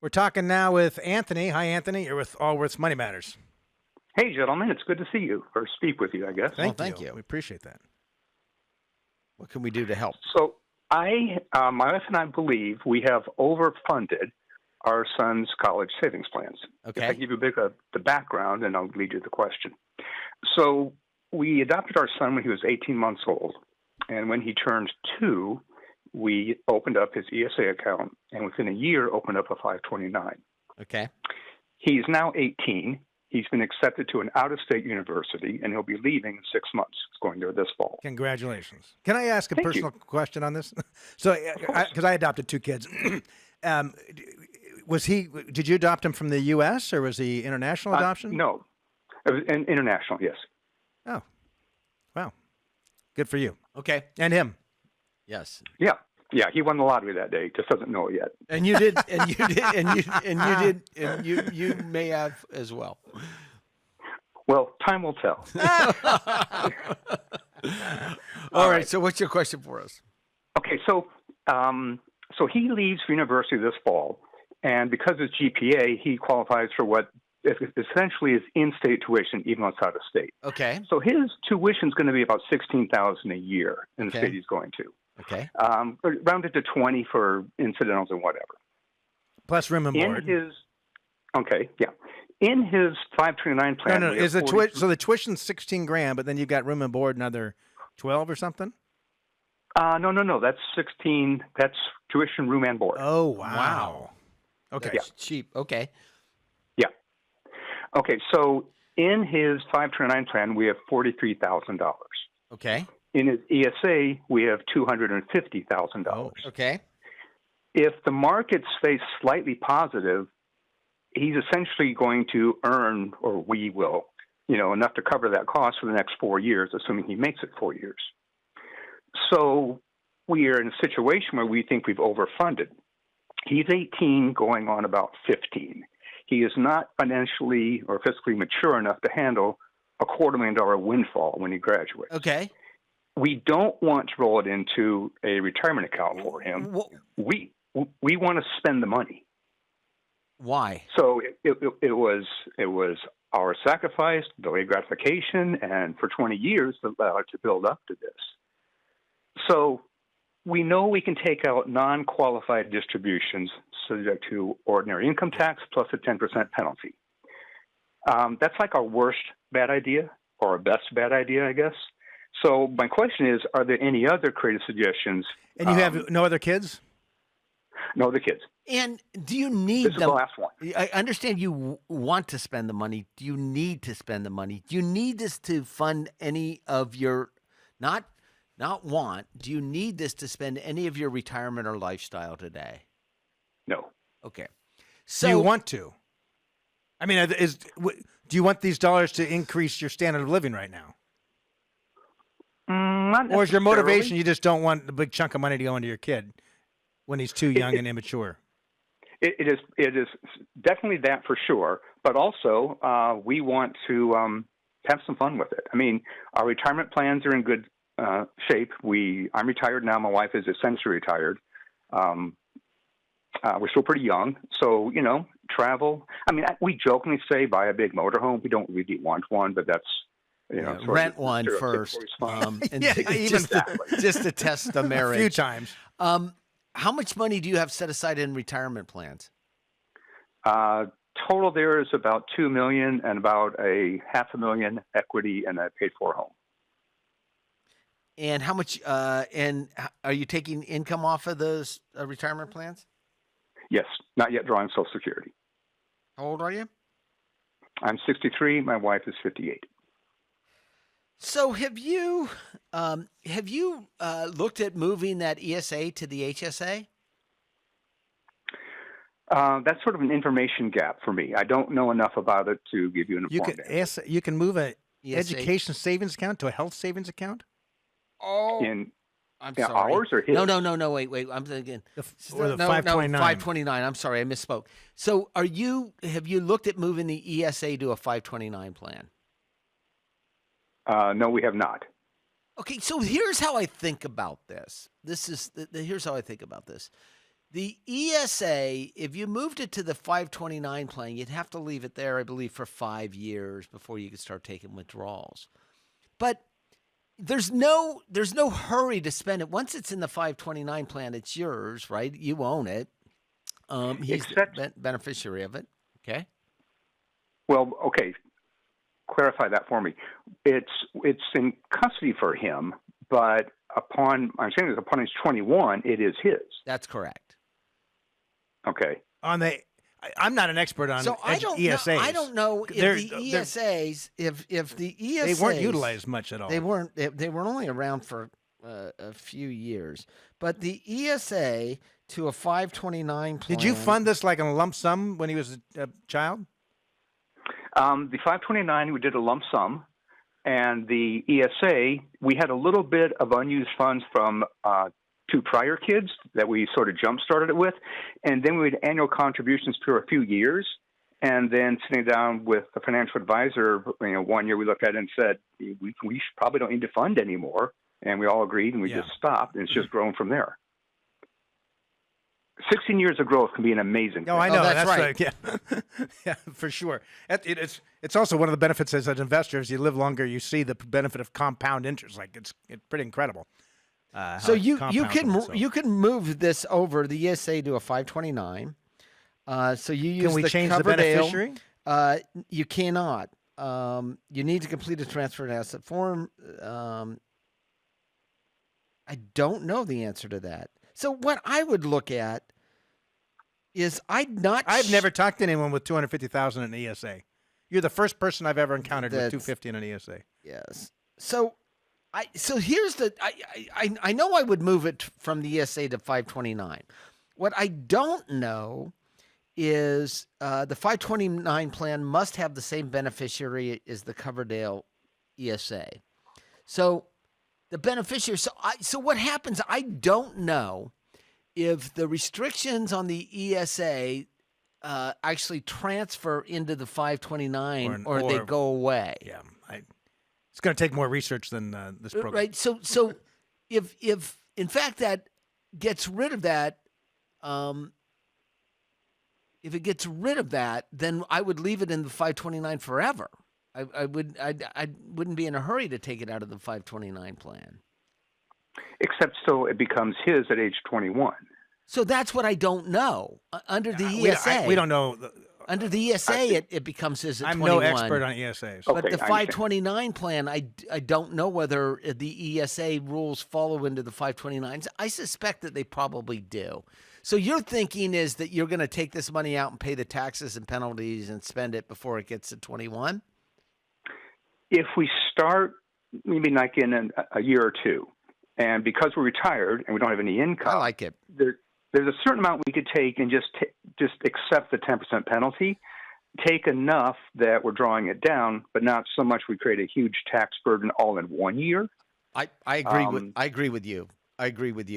We're talking now with Anthony. Hi, Anthony. You're with Allworth's Money Matters. Hey, gentlemen. It's good to see you, or speak with you, I guess. Thank you. We appreciate that. What can we do to help? So my wife and I believe we have overfunded our son's college savings plans. Okay. If I give you a bit of the background, and I'll lead you to the question. So we adopted our son when he was 18 months old, and when he turned 2, we opened up his ESA account, and within a year opened up a 529. Okay. He's now 18. He's been accepted to an out-of-state university, and he'll be leaving in 6 months. He's going there this fall. Congratulations. Can I ask a Thank personal question on this? So, because I adopted 2 kids, did you adopt him from the U.S. or was he international adoption? No, it was international. Yes. Oh, wow. Good for you. Okay. And him. Yes. Yeah. He won the lottery that day. Just doesn't know it yet. And you did, and you did, and you may have as well. Well, time will tell. All right. So, what's your question for us? Okay. So he leaves for university this fall, and because of his GPA, he qualifies for what essentially is in-state tuition, even though it's out of state. Okay. So his tuition is going to be about $16,000 a year in the state he's going to. Okay. Rounded to 20 for incidentals and whatever. Plus room and board. In his 529 plan. No. Is so the tuition's $16,000, but then you've got room and board another 12 or something? No. That's 16. That's tuition, room, and board. Oh, wow. Okay. That's cheap. Okay. Yeah. Okay. So in his 529 plan, we have $43,000. Okay. In his ESA, we have $250,000. Oh, okay. If the markets stay slightly positive, he's essentially going to earn, or we will, enough to cover that cost for the next 4 years, assuming he makes it 4 years. So we are in a situation where we think we've overfunded. He's 18 going on about 15. He is not financially or fiscally mature enough to handle a $250,000 windfall when he graduates. Okay. We don't want to roll it into a retirement account for him. We want to spend the money. Why? So it was our sacrifice, delayed gratification, and for 20 years to build up to this. So we know we can take out non-qualified distributions subject to ordinary income tax plus a 10% penalty. That's like our worst bad idea or our best bad idea, I guess. So my question is, are there any other creative suggestions? And you have no other kids? No other kids. And do you need them? This is the last one. I understand you want to spend the money. Do you need to spend the money? Do you need this to fund any of your, not want, do you need this to spend any of your retirement or lifestyle today? No. Okay. So do you want to? I mean, do you want these dollars to increase your standard of living right now? Not or is your motivation you just don't want a big chunk of money to go into your kid when he's too young and immature? It is definitely that for sure, but also we want to have some fun with it. I mean, our retirement plans are in good shape. I'm retired now. My wife is essentially retired. We're still pretty young, so travel. I mean, we jokingly say buy a big motorhome. We don't really want one, but that's rent one first, and just to test the marriage a few times. How much money do you have set aside in retirement plans? Total there is about $2 million and about $500,000 equity in a paid-for home. And how much? And are you taking income off of those retirement plans? Yes, not yet drawing Social Security. How old are you? I'm 63. My wife is 58. So have you looked at moving that ESA to the HSA? That's sort of an information gap for me. I don't know enough about it to give you an informed answer. You can move an ESA? education savings account to a health savings account? Oh, I'm sorry. Ours or his? No. Wait. I'm thinking the 529. 529. I'm sorry, I misspoke. So have you looked at moving the ESA to a 529 plan? No, we have not. Okay, so here's how I think about this. Here's how I think about this. The ESA, if you moved it to the 529 plan, you'd have to leave it there, I believe, for 5 years before you could start taking withdrawals. But there's no hurry to spend it. Once it's in the 529 plan, it's yours, right? You own it. He's the beneficiary of it. Okay. Well, okay. Clarify that for me. It's in custody for him, but upon he's 21, it is his. That's correct. Okay. I'm not an expert on ESAs. I don't know if the ESAs, if the ESAs, they weren't utilized much at all. They weren't. They were only around for a few years. But the ESA to a 529 plan. Did you fund this like in a lump sum when he was a child? The 529, we did a lump sum, and the ESA, we had a little bit of unused funds from 2 prior kids that we sort of jump-started it with, and then we had annual contributions for a few years, and then sitting down with the financial advisor, one year we looked at it and said, we probably don't need to fund anymore, and we all agreed, and we just stopped, and it's just grown from there. 16 years of growth can be an amazing thing. Oh, I know. That's right. Yeah. Yeah, for sure. It's also one of the benefits as an investor. As you live longer, you see the benefit of compound interest. Like it's pretty incredible. So you can move this over the ESA to a 529. So you use Can we change the beneficiary? You cannot. You need to complete a transferred asset form. I don't know the answer to that. So what I would look at is I've never talked to anyone with $250,000 in an ESA. You're the first person I've ever encountered with $250 in an ESA. Yes. So here's I know I would move it from the ESA to 529. What I don't know is the 529 plan must have the same beneficiary as the Coverdale ESA. So the beneficiary. So what happens? I don't know if the restrictions on the ESA actually transfer into the 529 or they go away. Yeah, it's going to take more research than this program. Right. So if in fact that gets rid of that, if it gets rid of that, then I would leave it in the 529 forever. I wouldn't be in a hurry to take it out of the 529 plan. Except still it becomes his at age 21. So that's what I don't know. Under the ESA. We don't know. Under the ESA, it becomes his at 21. I'm no expert on ESAs. But the 529 plan, I don't know whether the ESA rules follow into the 529s. I suspect that they probably do. So your thinking is that you're going to take this money out and pay the taxes and penalties and spend it before it gets to 21? If we start maybe like in a year or two, and because we're retired and we don't have any income, I like it. There's a certain amount we could take and just accept the 10% penalty, take enough that we're drawing it down, but not so much we create a huge tax burden all in 1 year. I agree with you. I agree with you. I agree with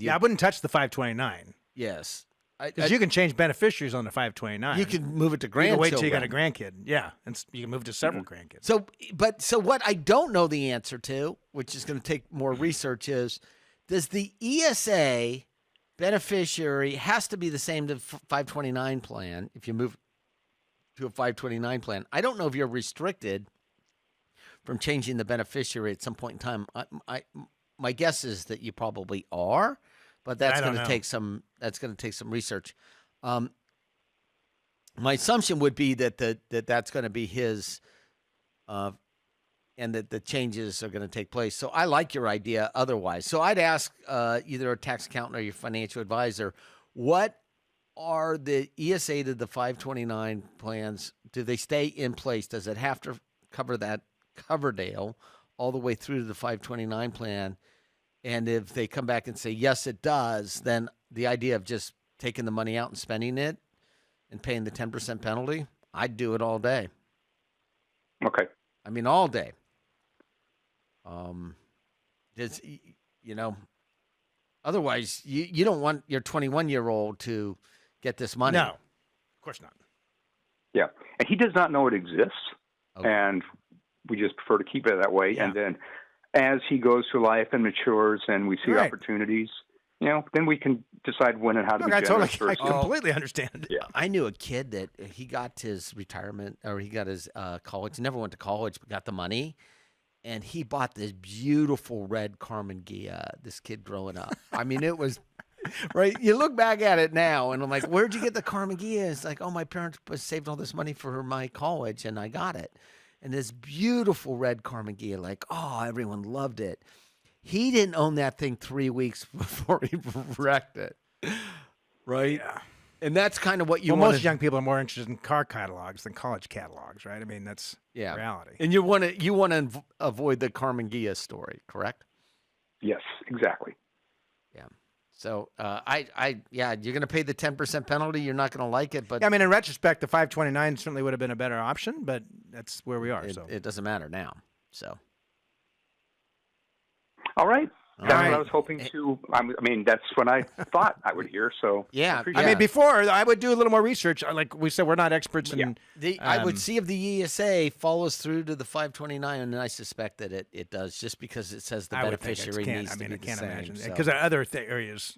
you. Yeah, I wouldn't touch the 529. Yes. Because you can change beneficiaries on the 529. You can move it to grandchildren. You can wait till you got a grandkid. Yeah, and you can move to several grandkids. So what I don't know the answer to, which is going to take more research, is does the ESA beneficiary has to be the same to 529 plan if you move to a 529 plan? I don't know if you're restricted from changing the beneficiary at some point in time. My guess is that you probably are. But that's going to take some. That's going to take some research. My assumption would be that that's going to be his, and that the changes are going to take place. So I like your idea. Otherwise, so I'd ask either a tax accountant or your financial advisor, what are the ESA to the 529 plans? Do they stay in place? Does it have to cover that Coverdale all the way through to the 529 plan? And if they come back and say, yes, it does, then the idea of just taking the money out and spending it and paying the 10% penalty, I'd do it all day. Okay. I mean, all day. Otherwise, you don't want your 21-year-old to get this money. No, of course not. Yeah. And he does not know it exists. Okay. And we just prefer to keep it that way. Yeah. And then as he goes through life and matures and we see opportunities, then we can decide when and how to Look, be I generous. totally, I completely understand. Yeah. I knew a kid that he got his retirement or he got his college. He never went to college, but got the money. And he bought this beautiful red Carmen Ghia, this kid growing up. I mean, it was, right? You look back at it now, and I'm like, where'd you get the Carmen Ghia? It's like, oh, my parents saved all this money for my college, and I got it. And this beautiful red Carmen Ghia, like, oh, everyone loved it. He didn't own that thing 3 weeks before he wrecked it, right? Yeah. And that's kind of what you Well, want. most young people are more interested in car catalogs than college catalogs, right? I mean, that's reality. And you want to avoid the Carmen Ghia story, correct? Yes, exactly. Yeah. So you're going to pay the 10% penalty. You're not going to like it, but Yeah, I mean, in retrospect, the 529 certainly would have been a better option, but that's where we are. it doesn't matter now. So. All right. That's right. what I was hoping to. I mean, that's what I thought I would hear. So Yeah. appreciate I mean, before I would do a little more research. Like we said, we're not experts in. I would see if the ESA follows through to the 529, and I suspect that it does, just because it says the I would think beneficiary needs to be I the can't same. imagine So, because other areas.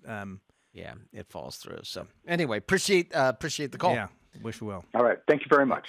yeah, it falls through. So anyway, appreciate the call. Yeah, wish we will. All right. Thank you very much.